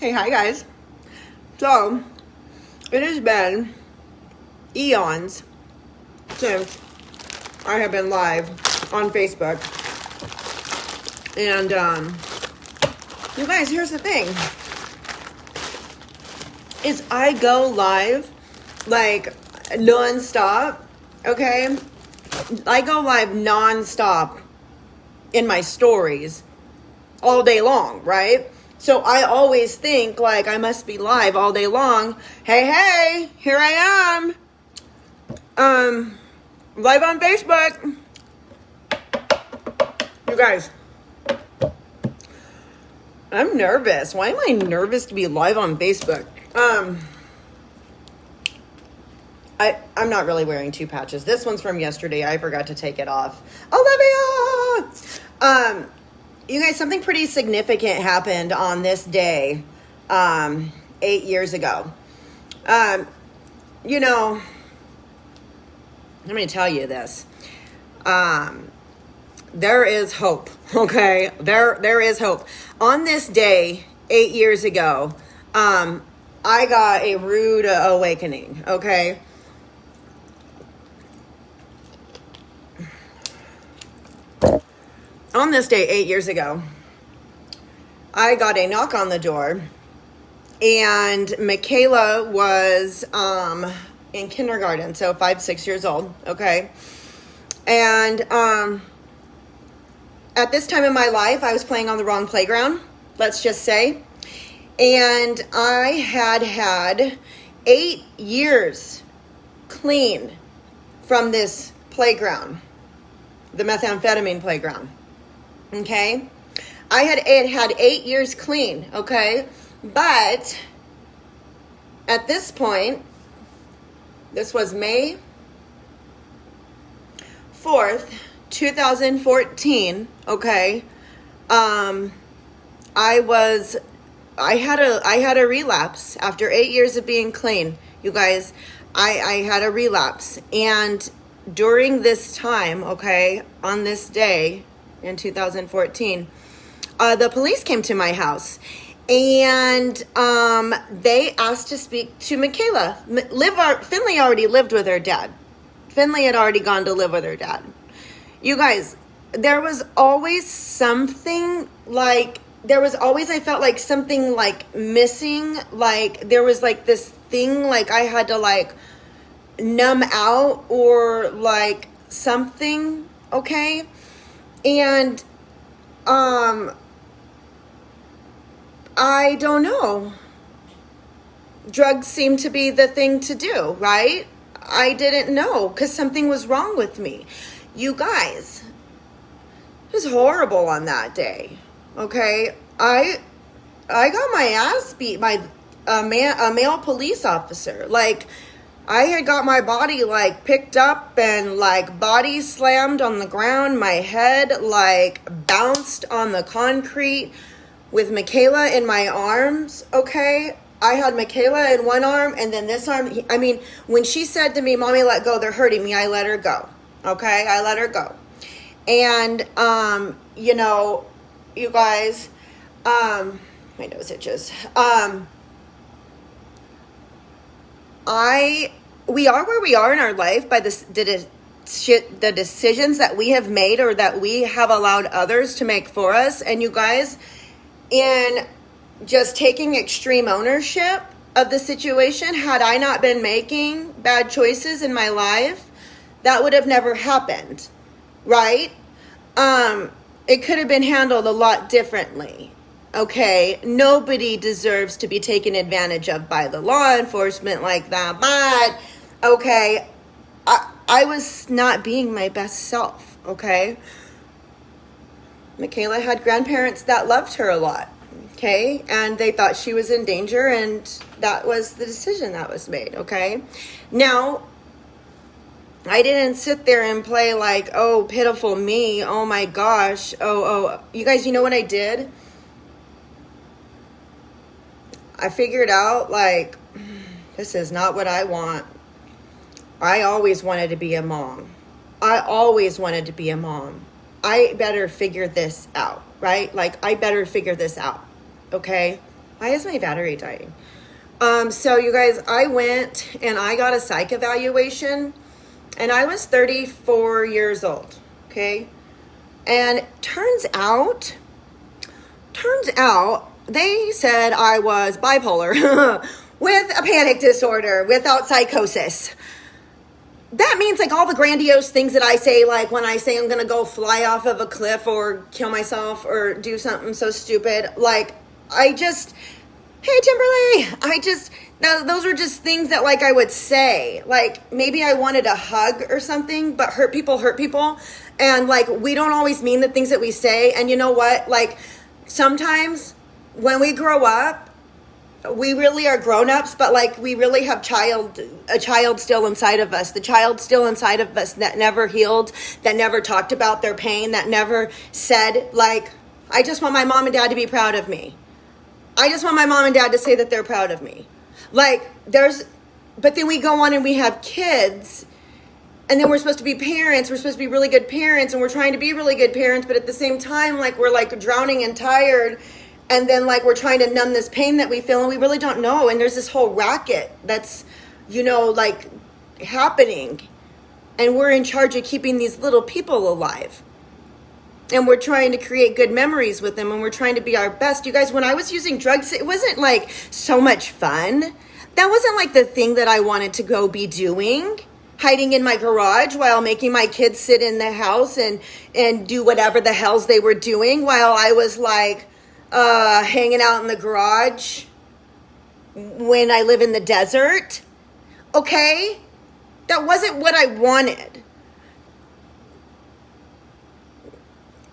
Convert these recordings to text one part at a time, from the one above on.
Hey, hi guys. So, it has been eons since I have been live on Facebook. And, you guys, here's the thing. Is I go live, like, non-stop, okay? I go live non-stop in my stories all day long, right? So I always think like I must be live all day long. Hey, here I am. Live on Facebook. You guys, I'm nervous. Why am I nervous to be live on Facebook? I'm not really wearing two patches. This one's from yesterday. I forgot to take it off. Olivia! You guys, something pretty significant happened on this day, 8 years ago. You know, let me tell you this. There is hope, okay? There is hope. On this day, 8 years ago, I got a rude awakening, okay? On this day, 8 years ago, I got a knock on the door, and Michaela was in kindergarten, so 5, 6 years old, okay? And at this time in my life, I was playing on the wrong playground, let's just say. And I had 8 years clean from this playground, the methamphetamine playground. Okay, I had 8 years clean, okay? But at this point, this was May 4th, 2014, okay? I had a relapse after 8 years of being clean. You guys, I had a relapse. And during this time, okay, on this day, in 2014, the police came to my house, and they asked to speak to Michaela. Finley already lived with her dad. Finley had already gone to live with her dad. You guys, there was always something like, I felt like something like missing, like there was like this thing like I had to like numb out or like something, okay? And, I don't know. Drugs seemed to be the thing to do, right? I didn't know because something was wrong with me. You guys, it was horrible on that day, okay? I got my ass beat by a male police officer. Like, I had got my body like picked up and like body slammed on the ground. My head like bounced on the concrete with Michaela in my arms. Okay. I had Michaela in one arm and then this arm. I mean, when she said to me, "Mommy, let go, they're hurting me," I let her go. Okay. I let her go. And, you know, you guys, my nose itches. We are where we are in our life by the decisions that we have made or that we have allowed others to make for us. And you guys, in just taking extreme ownership of the situation, had I not been making bad choices in my life, that would have never happened, right? It could have been handled a lot differently. Okay, nobody deserves to be taken advantage of by the law enforcement like that. But, okay, I was not being my best self, okay? Michaela had grandparents that loved her a lot, okay? And they thought she was in danger, and that was the decision that was made, okay? Now, I didn't sit there and play like, oh, pitiful me, oh my gosh, oh. You guys, you know what I did? I figured out, like, this is not what I want. I always wanted to be a mom. I better figure this out, right? Like, I better figure this out, okay? Why is my battery dying? So you guys, I went and I got a psych evaluation and I was 34 years old. Okay. And turns out they said I was bipolar with a panic disorder without psychosis. That means like all the grandiose things that I say, like when I say I'm going to go fly off of a cliff or kill myself or do something so stupid. Like hey, Timberly, those are just things that like I would say, like maybe I wanted a hug or something, but hurt people. And like, we don't always mean the things that we say. And you know what? Like sometimes when we grow up, we really are grown-ups, but like we really have a child still inside of us. The child still inside of us that never healed, that never talked about their pain, that never said like, I just want my mom and dad to be proud of me. I just want my mom and dad to say that they're proud of me. Like but then we go on and we have kids and then we're supposed to be parents. We're supposed to be really good parents and we're trying to be really good parents. But at the same time, like we're like drowning and tired. And then like we're trying to numb this pain that we feel and we really don't know. And there's this whole racket that's, like happening. And we're in charge of keeping these little people alive. And we're trying to create good memories with them and we're trying to be our best. You guys, when I was using drugs, it wasn't like so much fun. That wasn't like the thing that I wanted to go be doing. Hiding in my garage while making my kids sit in the house and do whatever the hells they were doing while I was like hanging out in the garage when I live in the desert. Okay? That wasn't what I wanted.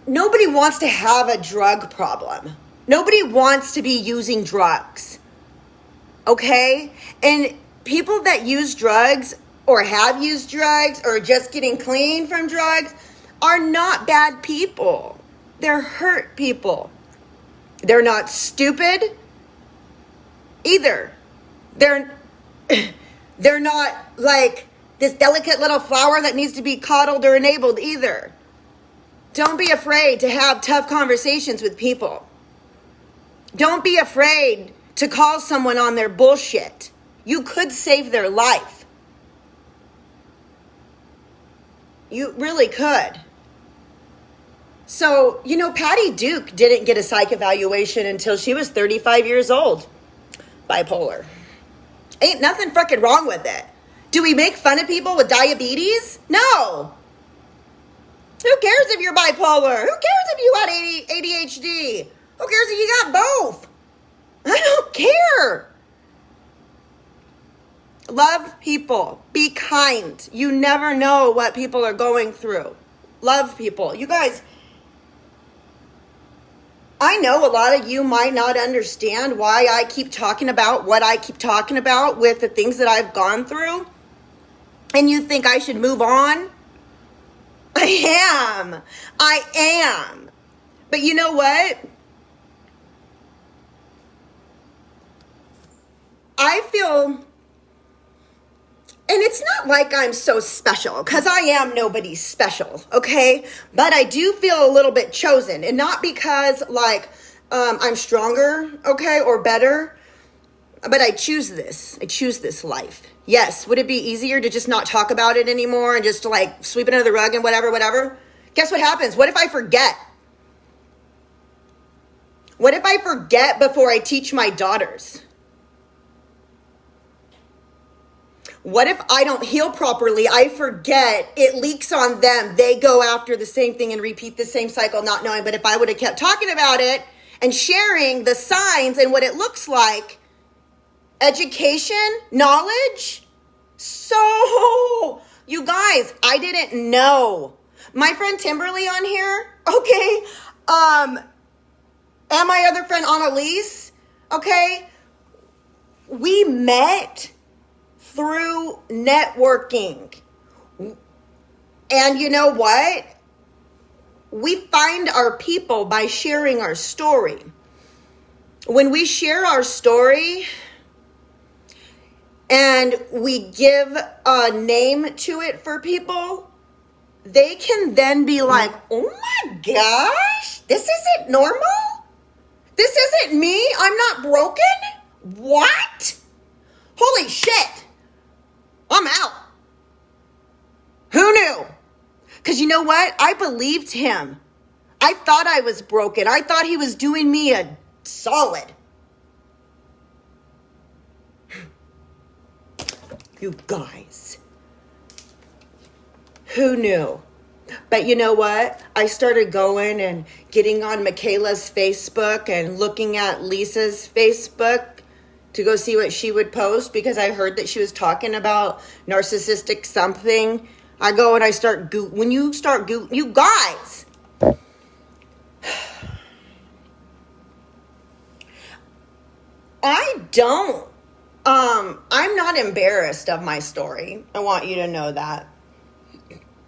Nobody wants to have a drug problem. Nobody wants to be using drugs. Okay? And people that use drugs or have used drugs or just getting clean from drugs are not bad people. They're hurt people. They're not stupid either. They're not like this delicate little flower that needs to be coddled or enabled either. Don't be afraid to have tough conversations with people. Don't be afraid to call someone on their bullshit. You could save their life. You really could. So, Patty Duke didn't get a psych evaluation until she was 35 years old. Bipolar. Ain't nothing freaking wrong with it. Do we make fun of people with diabetes? No. Who cares if you're bipolar? Who cares if you got ADHD? Who cares if you got both? I don't care. Love people. Be kind. You never know what people are going through. Love people. You guys, I know a lot of you might not understand why I keep talking about what I keep talking about with the things that I've gone through. And you think I should move on? I am. But you know what? I feel, and it's not like I'm so special, because I am nobody special, okay? But I do feel a little bit chosen, and not because like I'm stronger, okay, or better, but I choose this. I choose this life. Yes, would it be easier to just not talk about it anymore and just to like sweep it under the rug and whatever? Guess what happens? What if I forget? What if I forget before I teach my daughters? What if I don't heal properly? I forget. It leaks on them. They go after the same thing and repeat the same cycle, not knowing. But if I would have kept talking about it and sharing the signs and what it looks like, education, knowledge. So, you guys, I didn't know. My friend Timberly on here, okay? And my other friend Annalise, okay? We met through networking. And you know what? We find our people by sharing our story. When we share our story and we give a name to it for people, they can then be like, oh my gosh, this isn't normal? This isn't me I'm not broken? What? Holy shit. I'm out. Who knew? Because you know what? I believed him. I thought I was broken. I thought he was doing me a solid. You guys. Who knew? But you know what? I started going and getting on Michaela's Facebook and looking at Lisa's Facebook to go see what she would post because I heard that she was talking about narcissistic something. I go and I start when you start you guys. I'm not embarrassed of my story. I want you to know that.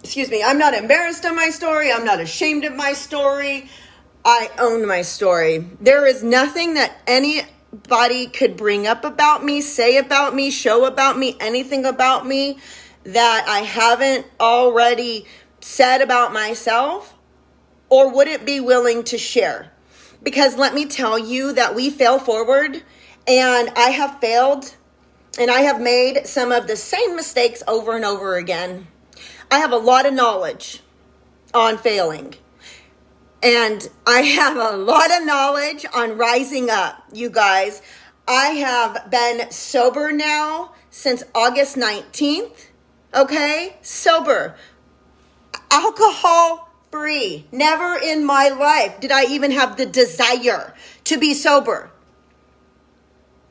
Excuse me, I'm not embarrassed of my story. I'm not ashamed of my story. I own my story. There is nothing that anybody could bring up about me, say about me, show about me, anything about me that I haven't already said about myself or wouldn't be willing to share. Because let me tell you that we fail forward, and I have failed, and I have made some of the same mistakes over and over again. I have a lot of knowledge on failing. And I have a lot of knowledge on rising up, you guys. I have been sober now since August 19th. Okay? Sober. Alcohol free. Never in my life did I even have the desire to be sober.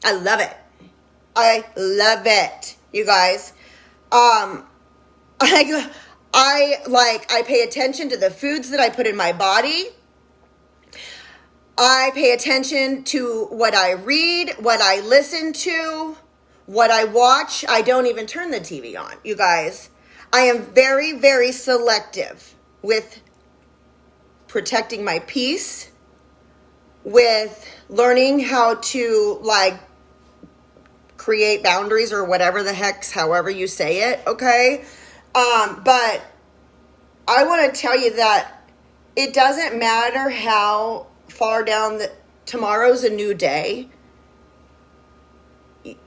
I love it. I love it, you guys. I pay attention to the foods that I put in my body. I pay attention to what I read, what I listen to, what I watch. I don't even turn the TV on, you guys. I am very, very selective with protecting my peace, with learning how to create boundaries or whatever the heck, however you say it, okay? But I want to tell you that it doesn't matter how far down tomorrow's a new day.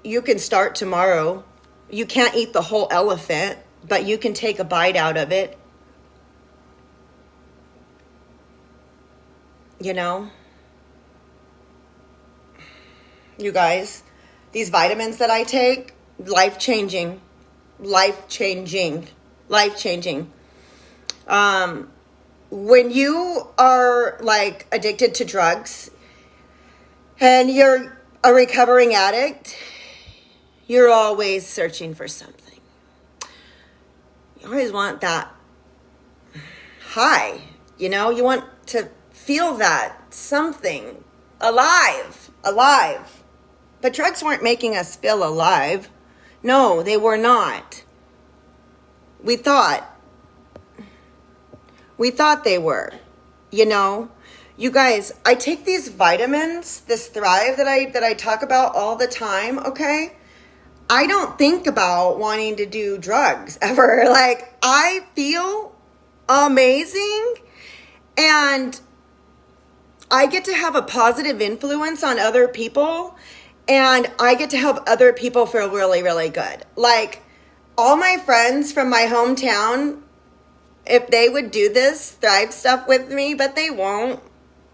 You can start tomorrow. You can't eat the whole elephant, but you can take a bite out of it. You know? You guys, these vitamins that I take, life-changing. Life-changing. Life-changing. When you are addicted to drugs and you're a recovering addict, you're always searching for something. You always want that high, you know? You want to feel that something alive. But drugs weren't making us feel alive. No, they were not. We thought they were, you know. You guys, I take these vitamins, this Thrive that I talk about all the time, okay? I don't think about wanting to do drugs ever. I feel amazing, and I get to have a positive influence on other people, and I get to help other people feel really, really good. All my friends from my hometown, if they would do this Thrive stuff with me, but they won't.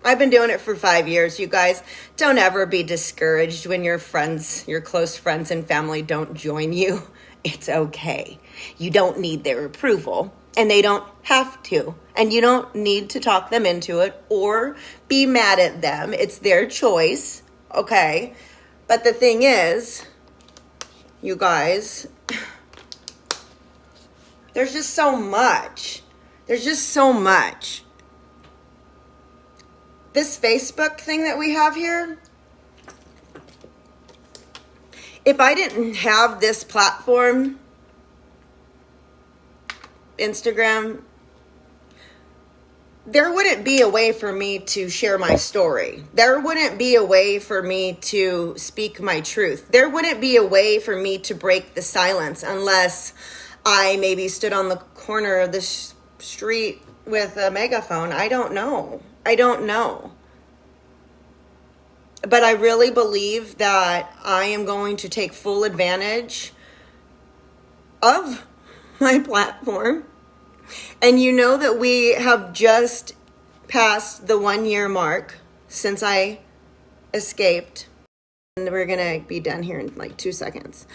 I've been doing it for 5 years, you guys. Don't ever be discouraged when your friends, your close friends and family don't join you. It's okay. You don't need their approval, and they don't have to. And you don't need to talk them into it or be mad at them. It's their choice, okay? But the thing is, you guys, there's just so much. There's just so much. This Facebook thing that we have here, if I didn't have this platform, Instagram, there wouldn't be a way for me to share my story. There wouldn't be a way for me to speak my truth. There wouldn't be a way for me to break the silence unless I maybe stood on the corner of the street with a megaphone. I don't know. But I really believe that I am going to take full advantage of my platform. And you know that we have just passed the 1 year mark since I escaped. And we're going to be done here in like 2 seconds.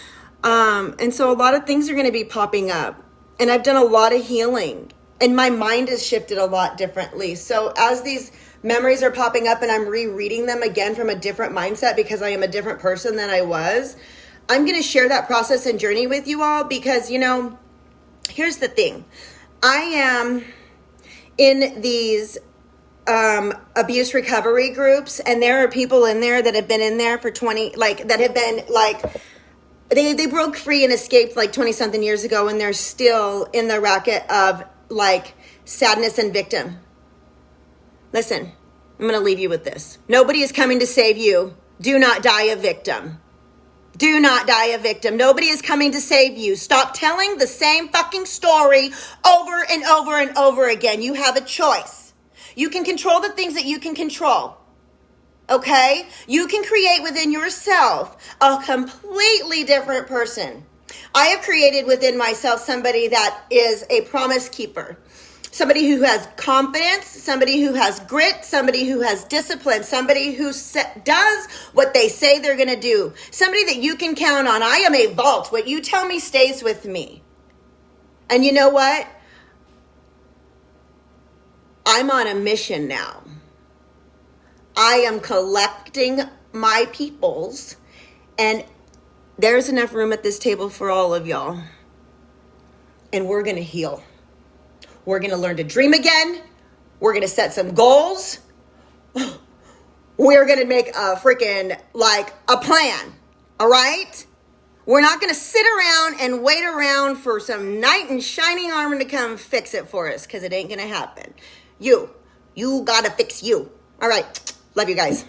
And so a lot of things are going to be popping up. And I've done a lot of healing. And my mind has shifted a lot differently. So as these memories are popping up and I'm rereading them again from a different mindset because I am a different person than I was, I'm going to share that process and journey with you all because, you know, here's the thing. I am in these abuse recovery groups, and there are people in there that have been in there for 20, like, that have been, like, they broke free and escaped, like, 20-something years ago, and they're still in the racket of, like, sadness and victim. Listen, I'm going to leave you with this. Nobody is coming to save you. Do not die a victim. Do not die a victim. Nobody is coming to save you. Stop telling the same fucking story over and over and over again. You have a choice. You can control the things that you can control. Okay? You can create within yourself a completely different person. I have created within myself somebody that is a promise keeper. Somebody who has confidence, somebody who has grit, somebody who has discipline, somebody who does what they say they're going to do. Somebody that you can count on. I am a vault. What you tell me stays with me. And you know what? I'm on a mission now. I am collecting my peoples, and there's enough room at this table for all of y'all. And we're going to heal. We're going to learn to dream again. We're going to set some goals. We're going to make a freaking, like, a plan. All right? We're not going to sit around and wait around for some knight in shining armor to come fix it for us, because it ain't going to happen. You got to fix you. All right. Love you guys.